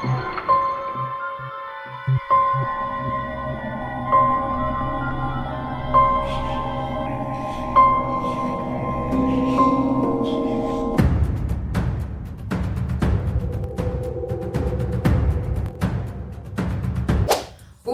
O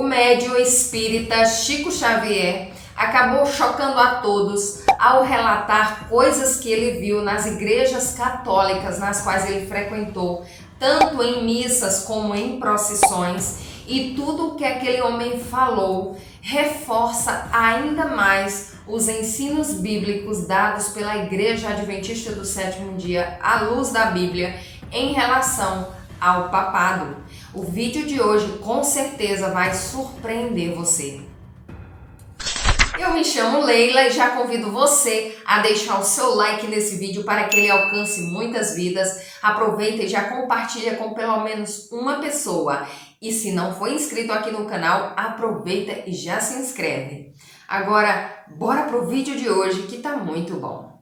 médium espírita Chico Xavier acabou chocando a todos ao relatar coisas que ele viu nas igrejas católicas nas quais ele frequentou, tanto em missas como em procissões, e tudo o que aquele homem falou reforça ainda mais os ensinos bíblicos dados pela Igreja Adventista do Sétimo Dia à luz da Bíblia em relação ao papado. O vídeo de hoje com certeza vai surpreender você. Eu me chamo Leila e já convido você a deixar o seu like nesse vídeo para que ele alcance muitas vidas. Aproveita e já compartilha com pelo menos uma pessoa. E se não for inscrito aqui no canal, aproveita e já se inscreve. Agora, bora pro vídeo de hoje que tá muito bom.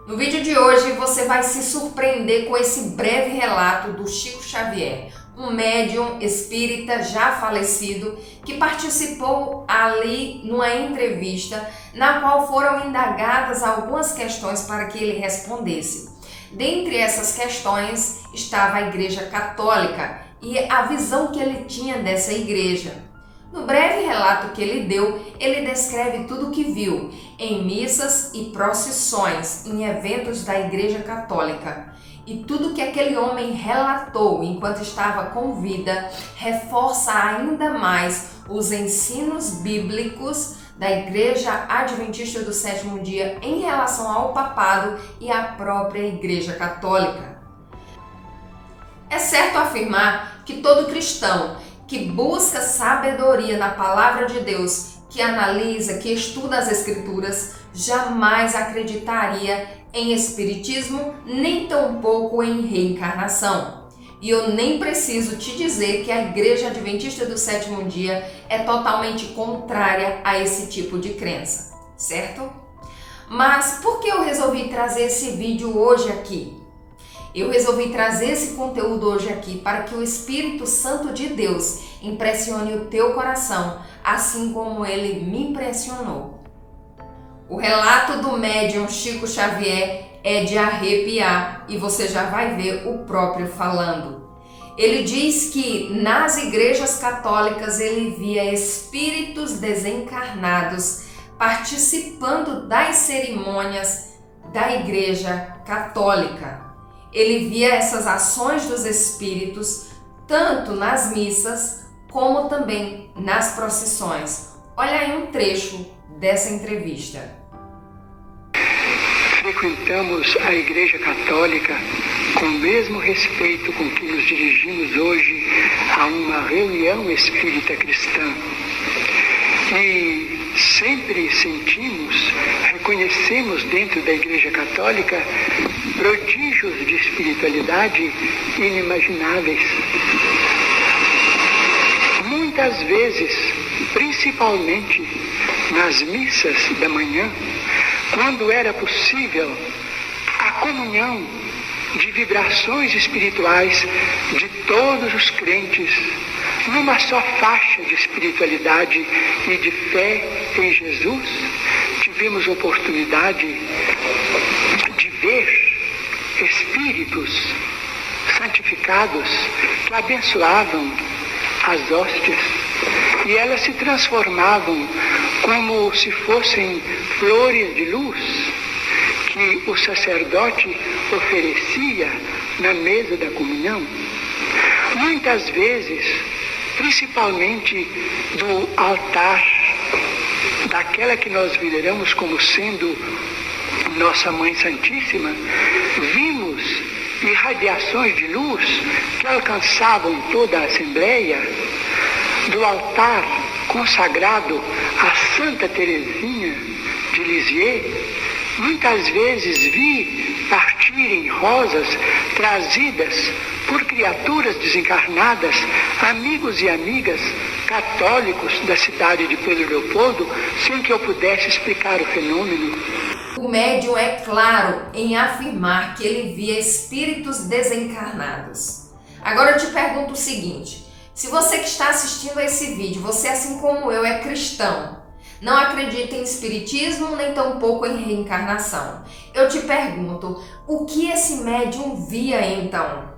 No vídeo de hoje você vai se surpreender com esse breve relato do Chico Xavier, um médium espírita já falecido que participou ali numa entrevista na qual foram indagadas algumas questões para que ele respondesse. Dentre essas questões estava a Igreja Católica e a visão que ele tinha dessa igreja. No breve relato que ele deu, ele descreve tudo o que viu em missas e procissões, em eventos da Igreja Católica. E tudo que aquele homem relatou enquanto estava com vida reforça ainda mais os ensinos bíblicos da Igreja Adventista do Sétimo Dia em relação ao papado e à própria Igreja Católica. É certo afirmar que todo cristão que busca sabedoria na Palavra de Deus, que analisa, que estuda as Escrituras, jamais acreditaria em espiritismo, nem tampouco em reencarnação. E eu nem preciso te dizer que a Igreja Adventista do Sétimo Dia é totalmente contrária a esse tipo de crença, certo? Mas por que eu resolvi trazer esse vídeo hoje aqui? Eu resolvi trazer esse conteúdo hoje aqui para que o Espírito Santo de Deus impressione o teu coração, assim como ele me impressionou. O relato do médium Chico Xavier é de arrepiar e você já vai ver o próprio falando. Ele diz que nas igrejas católicas ele via espíritos desencarnados participando das cerimônias da Igreja Católica. Ele via essas ações dos espíritos tanto nas missas como também nas procissões. Olha aí um trecho dessa entrevista. Frequentamos a Igreja Católica com o mesmo respeito com que nos dirigimos hoje a uma reunião espírita cristã. E sempre reconhecemos dentro da Igreja Católica prodígios de espiritualidade inimagináveis. Muitas vezes, principalmente nas missas da manhã, quando era possível a comunhão de vibrações espirituais de todos os crentes numa só faixa de espiritualidade e de fé em Jesus, tivemos oportunidade de ver espíritos santificados que abençoavam as hóstias e elas se transformavam como se fossem flores de luz que o sacerdote oferecia na mesa da comunhão. Muitas vezes, principalmente do altar daquela que nós veneramos como sendo Nossa Mãe Santíssima, vimos irradiações de luz que alcançavam toda a Assembleia. Do altar consagrado a Santa Teresinha de Lisieux, muitas vezes vi partirem rosas trazidas por criaturas desencarnadas, amigos e amigas católicos da cidade de Pedro Leopoldo, sem que eu pudesse explicar o fenômeno. O médium é claro em afirmar que ele via espíritos desencarnados. Agora eu te pergunto o seguinte: se você que está assistindo a esse vídeo, você assim como eu é cristão, não acredita em espiritismo nem tampouco em reencarnação, eu te pergunto, o que esse médium via então?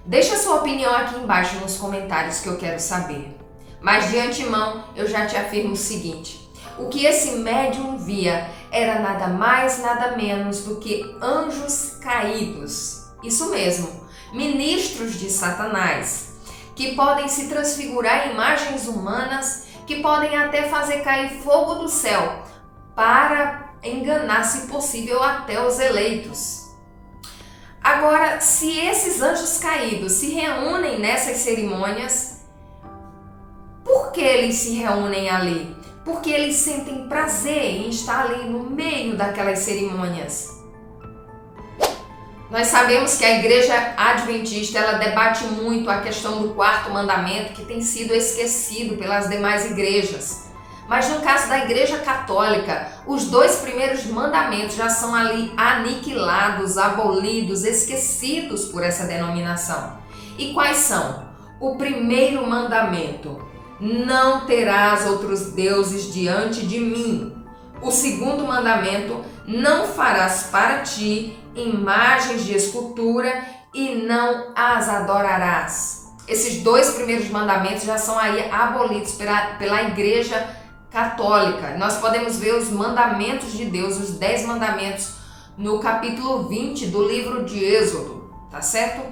Deixa sua opinião aqui embaixo nos comentários que eu quero saber. Mas de antemão eu já te afirmo o seguinte: o que esse médium via era nada mais, nada menos do que anjos caídos. Isso mesmo, ministros de Satanás, que podem se transfigurar em imagens humanas, que podem até fazer cair fogo do céu para enganar, se possível, até os eleitos. Agora, se esses anjos caídos se reúnem nessas cerimônias, por que eles se reúnem ali? Porque eles sentem prazer em estar ali no meio daquelas cerimônias. Nós sabemos que a Igreja Adventista ela debate muito a questão do quarto mandamento, que tem sido esquecido pelas demais igrejas. Mas no caso da Igreja Católica, os 2 primeiros mandamentos já são ali aniquilados, abolidos, esquecidos por essa denominação. E quais são? O primeiro mandamento: não terás outros deuses diante de mim. O segundo mandamento: não farás para ti imagens de escultura e não as adorarás. Esses 2 primeiros mandamentos já são aí abolidos pela Igreja Católica. Nós podemos ver os mandamentos de Deus, os 10 mandamentos, no capítulo 20 do livro de Êxodo, tá certo?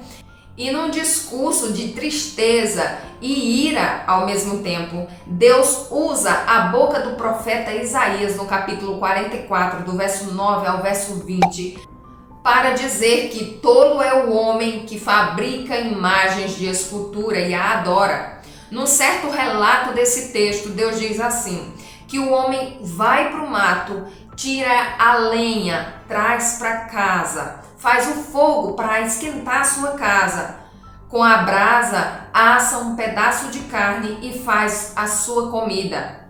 E num discurso de tristeza e ira ao mesmo tempo, Deus usa a boca do profeta Isaías no capítulo 44, do verso 9 ao verso 20, para dizer que tolo é o homem que fabrica imagens de escultura e a adora. Num certo relato desse texto, Deus diz assim, que o homem vai para o mato, tira a lenha, traz para casa, faz o fogo para esquentar a sua casa. Com a brasa, assa um pedaço de carne e faz a sua comida.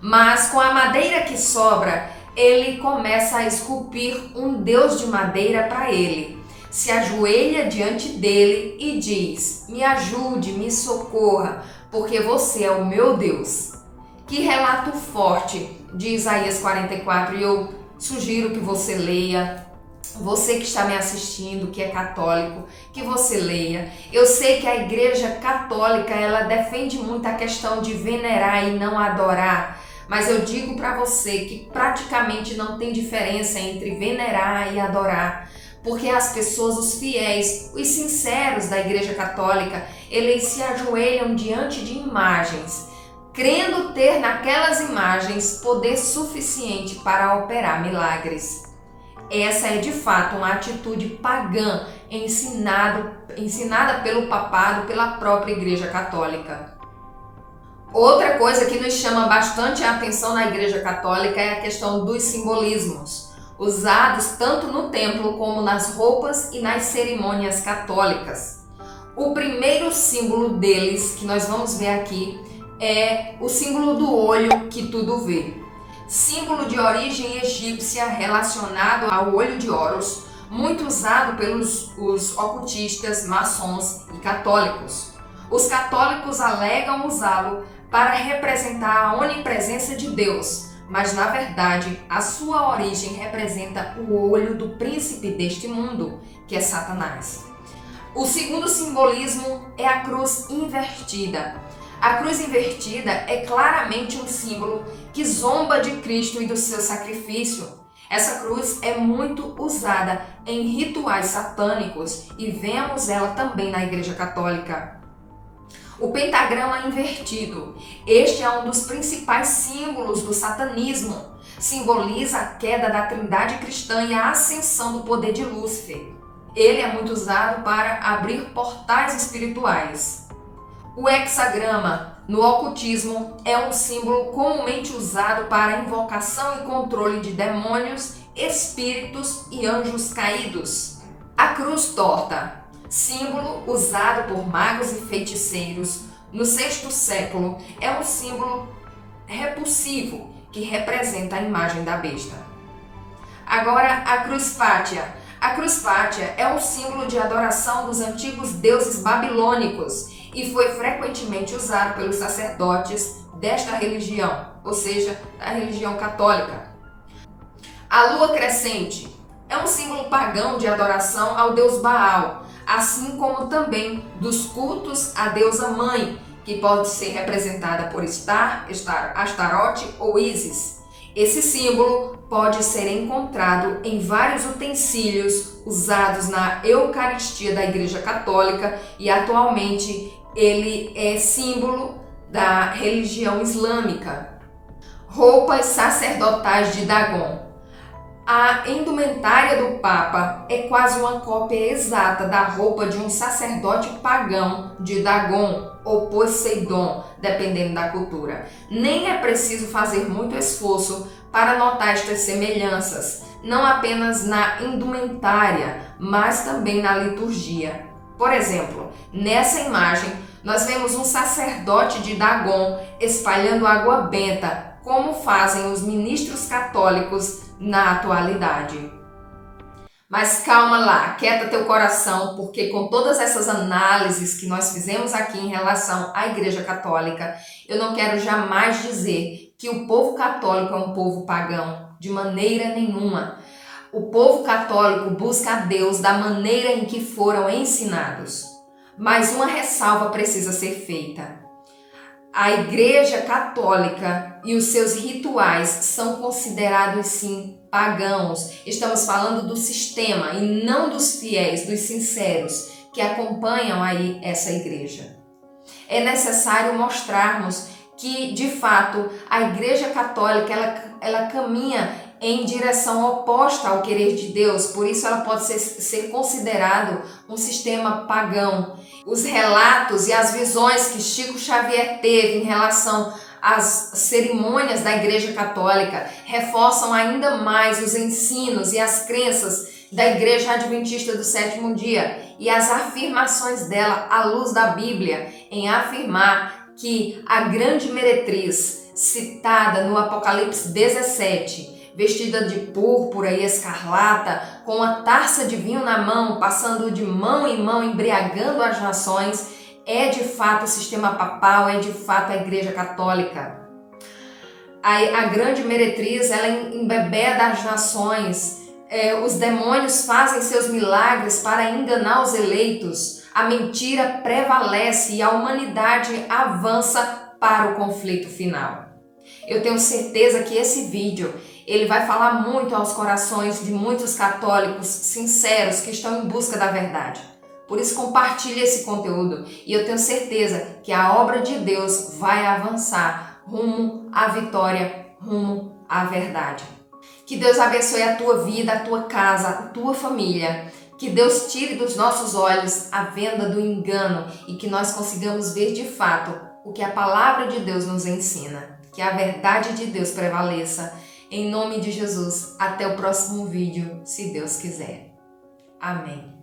Mas com a madeira que sobra, ele começa a esculpir um deus de madeira para ele. Se ajoelha diante dele e diz: me ajude, me socorra, porque você é o meu Deus. Que relato forte de Isaías 44, e eu sugiro que você leia. Você que está me assistindo, que é católico, que você leia. Eu sei que a Igreja Católica, ela defende muito a questão de venerar e não adorar, mas eu digo para você que praticamente não tem diferença entre venerar e adorar, porque as pessoas, os fiéis, os sinceros da Igreja Católica, eles se ajoelham diante de imagens, crendo ter naquelas imagens poder suficiente para operar milagres. Essa é de fato uma atitude pagã ensinada pelo papado, pela própria Igreja Católica. Outra coisa que nos chama bastante a atenção na Igreja Católica é a questão dos simbolismos, usados tanto no templo como nas roupas e nas cerimônias católicas. O primeiro símbolo deles, que nós vamos ver aqui, é o símbolo do olho que tudo vê. Símbolo de origem egípcia relacionado ao olho de Horus, muito usado pelos ocultistas, maçons e católicos. Os católicos alegam usá-lo para representar a onipresença de Deus, mas na verdade a sua origem representa o olho do príncipe deste mundo, que é Satanás. O segundo simbolismo é a cruz invertida. A cruz invertida é claramente um símbolo que zomba de Cristo e do seu sacrifício. Essa cruz é muito usada em rituais satânicos e vemos ela também na Igreja Católica. O pentagrama invertido. Este é um dos principais símbolos do satanismo. Simboliza a queda da trindade cristã e a ascensão do poder de Lúcifer. Ele é muito usado para abrir portais espirituais. O hexagrama, no ocultismo, é um símbolo comumente usado para invocação e controle de demônios, espíritos e anjos caídos. A cruz torta, símbolo usado por magos e feiticeiros no 6º século, é um símbolo repulsivo que representa a imagem da besta. Agora, a cruz pátia. A cruz pátia é um símbolo de adoração dos antigos deuses babilônicos e foi frequentemente usado pelos sacerdotes desta religião, ou seja, da religião católica. A lua crescente é um símbolo pagão de adoração ao deus Baal, assim como também dos cultos à deusa mãe, que pode ser representada por Astarote ou Ísis. Esse símbolo pode ser encontrado em vários utensílios usados na Eucaristia da Igreja Católica e atualmente ele é símbolo da religião islâmica. Roupas sacerdotais de Dagon. A indumentária do Papa é quase uma cópia exata da roupa de um sacerdote pagão de Dagon ou Poseidon, dependendo da cultura. Nem é preciso fazer muito esforço para notar estas semelhanças, não apenas na indumentária, mas também na liturgia. Por exemplo, nessa imagem, nós vemos um sacerdote de Dagon espalhando água benta, como fazem os ministros católicos na atualidade. Mas calma lá, aquieta teu coração, porque com todas essas análises que nós fizemos aqui em relação à Igreja Católica, eu não quero jamais dizer que o povo católico é um povo pagão, de maneira nenhuma. O povo católico busca a Deus da maneira em que foram ensinados. Mas uma ressalva precisa ser feita. A Igreja Católica e os seus rituais são considerados, sim, pagãos. Estamos falando do sistema e não dos fiéis, dos sinceros que acompanham aí essa igreja. É necessário mostrarmos que, de fato, a Igreja Católica ela caminha em direção oposta ao querer de Deus, por isso ela pode ser considerado um sistema pagão. Os relatos e as visões que Chico Xavier teve em relação às cerimônias da Igreja Católica reforçam ainda mais os ensinos e as crenças da Igreja Adventista do Sétimo Dia e as afirmações dela à luz da Bíblia em afirmar que a grande meretriz citada no Apocalipse 17, vestida de púrpura e escarlata, com uma taça de vinho na mão, passando de mão em mão, embriagando as nações, é de fato o sistema papal, é de fato a Igreja Católica. A grande meretriz, ela embebeda as nações, os demônios fazem seus milagres para enganar os eleitos, a mentira prevalece e a humanidade avança para o conflito final. Eu tenho certeza que esse vídeo ele vai falar muito aos corações de muitos católicos sinceros que estão em busca da verdade. Por isso, compartilhe esse conteúdo e eu tenho certeza que a obra de Deus vai avançar rumo à vitória, rumo à verdade. Que Deus abençoe a tua vida, a tua casa, a tua família. Que Deus tire dos nossos olhos a venda do engano e que nós consigamos ver de fato o que a palavra de Deus nos ensina. Que a verdade de Deus prevaleça. Em nome de Jesus, até o próximo vídeo, se Deus quiser. Amém.